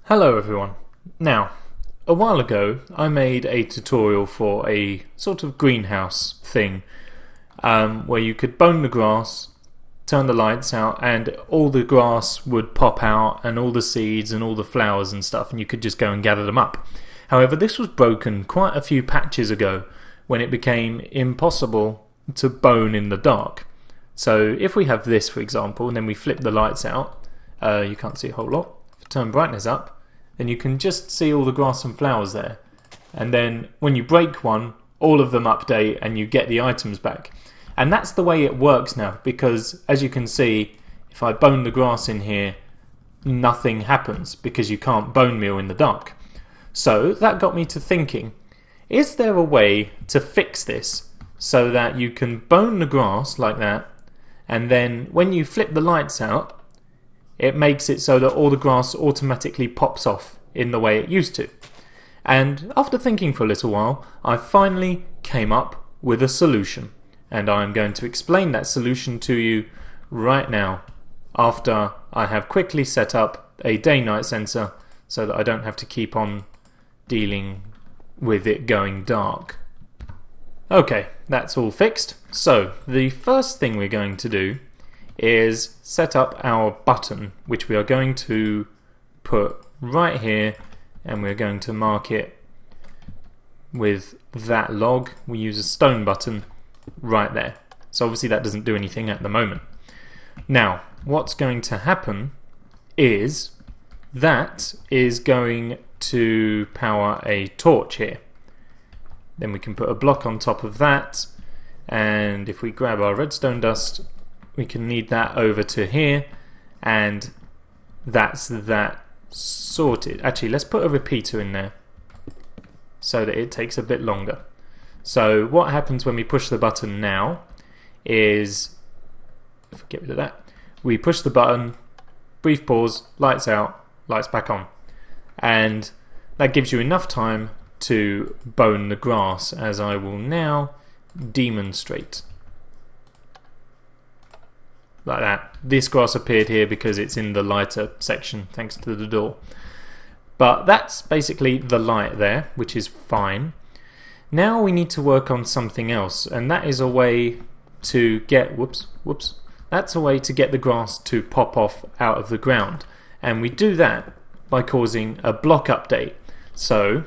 Hello everyone. Now, a while ago I made a tutorial for a sort of greenhouse thing where you could bone the grass, turn the lights out, and all the grass would pop out and all the seeds and all the flowers and stuff, and you could just go and gather them up. However, this was broken quite a few patches ago when it became impossible to bone in the dark. So if we have this, for example, and then we flip the lights out, you can't see a whole lot. Turn brightness up, then you can just see all the grass and flowers there. And then when you break one, all of them update and you get the items back. And that's the way it works now, because as you can see, if I bone the grass in here, nothing happens because you can't bone meal in the dark. So that got me to thinking, is there a way to fix this so that you can bone the grass like that, and then when you flip the lights out, it makes it so that all the grass automatically pops off in the way it used to. And after thinking for a little while, I finally came up with a solution. And I'm going to explain that solution to you right now, after I have quickly set up a day-night sensor so that I don't have to keep on dealing with it going dark. Okay, that's all fixed. So the first thing we're going to do is set up our button, which we are going to put right here, and we're going to mark it with that log. We use a stone button right there. So obviously that doesn't do anything at the moment. Now, what's going to happen is that is going to power a torch here. Then we can put a block on top of that, and if we grab our redstone dust, we can lead that over to here, and that's that sorted. Actually, let's put a repeater in there so that it takes a bit longer. So what happens when we push the button now is, if we get rid of that, we push the button, brief pause, lights out, lights back on. And that gives you enough time to bone the grass, as I will now demonstrate. Like that. This grass appeared here because it's in the lighter section thanks to the door. But that's basically the light there, which is fine. Now we need to work on something else, and that is a way to get that's a way to get the grass to pop off out of the ground. And we do that by causing a block update. So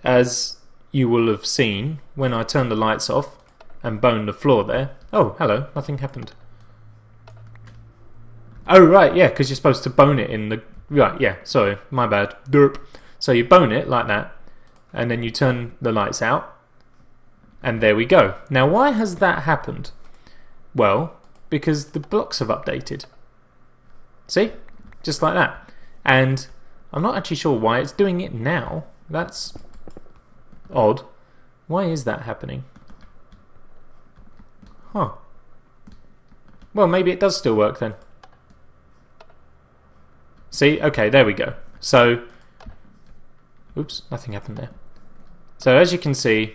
as you will have seen when I turn the lights off and bone the floor there, oh hello, nothing happened. Oh right, yeah, because you're supposed to bone it in the... Right, yeah, sorry, my bad. Derp. So you bone it like that, and then you turn the lights out, and there we go. Now why has that happened? Well, because the blocks have updated. See? Just like that. And I'm not actually sure why it's doing it now. That's odd. Why is that happening? Huh. Well, maybe it does still work then. See? Okay, there we go. So, oops, nothing happened there. So as you can see,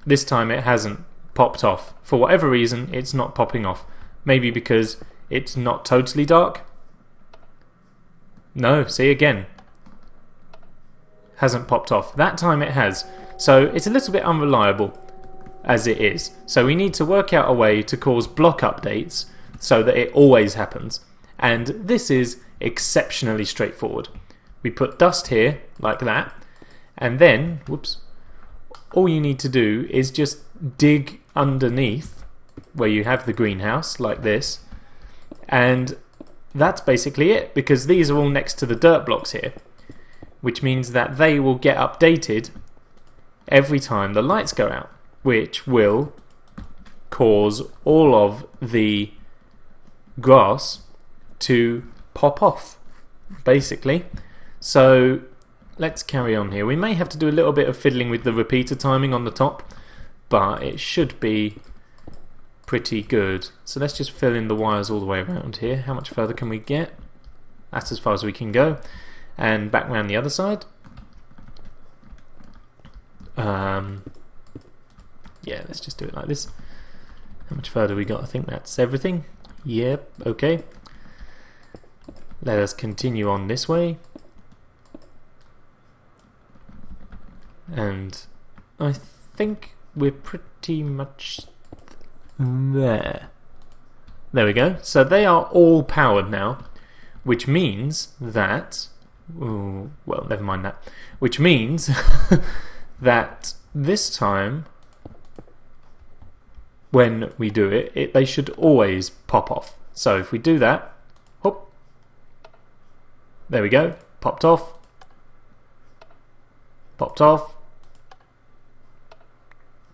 this time it hasn't popped off. For whatever reason, it's not popping off. Maybe because it's not totally dark? No, see again. Hasn't popped off. That time it has. So it's a little bit unreliable as it is. So we need to work out a way to cause block updates so that it always happens. And this is exceptionally straightforward. We put dust here like that, and then all you need to do is just dig underneath where you have the greenhouse like this, and that's basically it, because these are all next to the dirt blocks here, which means that they will get updated every time the lights go out, which will cause all of the grass to pop off, basically. So let's carry on here. We may have to do a little bit of fiddling with the repeater timing on the top, but it should be pretty good. So let's just fill in the wires all the way around here. How much further can we get? That's as far as we can go. And back around the other side. Yeah, let's just do it like this. How much further we got? I think that's everything. Yep, okay. Let us continue on this way. And I think we're pretty much there. There we go. So they are all powered now, which means that... Ooh, well, never mind that. Which means that this time, when we do it, they should always pop off. So if we do that, hop, there we go, popped off, popped off,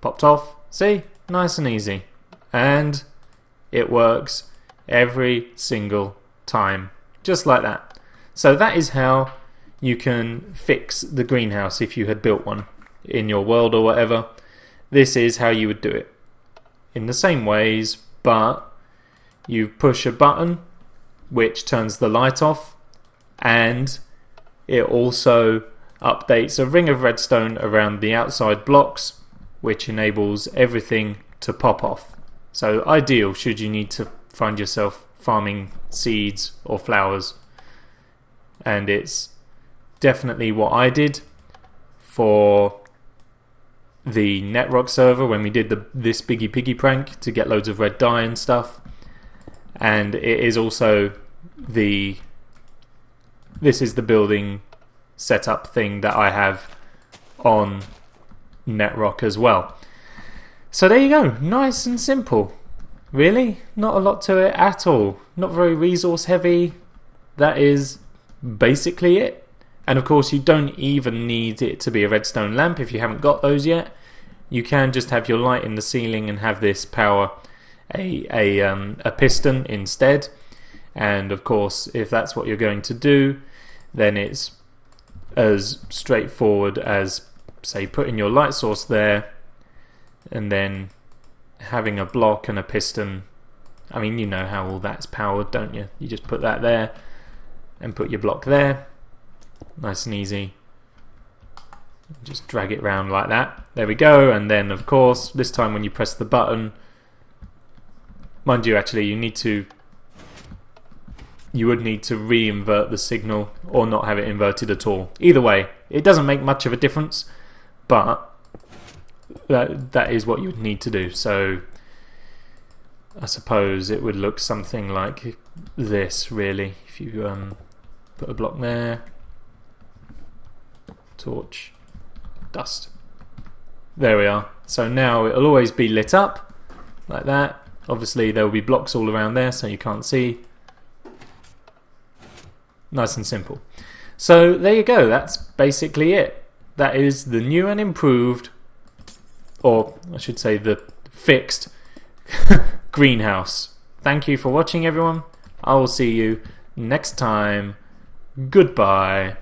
popped off. See? Nice and easy. And it works every single time, just like that. So that is how you can fix the greenhouse if you had built one in your world or whatever. This is how you would do it. In the same ways, but you push a button which turns the light off, and it also updates a ring of redstone around the outside blocks, which enables everything to pop off. So ideal should you need to find yourself farming seeds or flowers. And it's definitely what I did for the Netrock server when we did this Biggie Piggy prank to get loads of red dye and stuff. And it is also this is the building setup thing that I have on Netrock as well. So there you go, nice and simple. Really, not a lot to it at all. Not very resource heavy. That is basically it. And of course you don't even need it to be a redstone lamp if you haven't got those yet. You can just have your light in the ceiling and have this power a piston instead. And of course if that's what you're going to do, then it's as straightforward as, say, putting your light source there and then having a block and a piston. I mean, you know how all that's powered, don't you? You just put that there and put your block there. Nice and easy. Just drag it around like that. There we go. And then of course this time when you press the button, mind you, actually you would need to re-invert the signal or not have it inverted at all. Either way, it doesn't make much of a difference, but that is what you would need to do. So I suppose it would look something like this, really. If you put a block there, torch, dust. There we are. So now it'll always be lit up like that. Obviously there will be blocks all around there so you can't see. Nice and simple. So there you go, that's basically it. That is the new and improved, or I should say the fixed greenhouse. Thank you for watching, everyone. I will see you next time. Goodbye.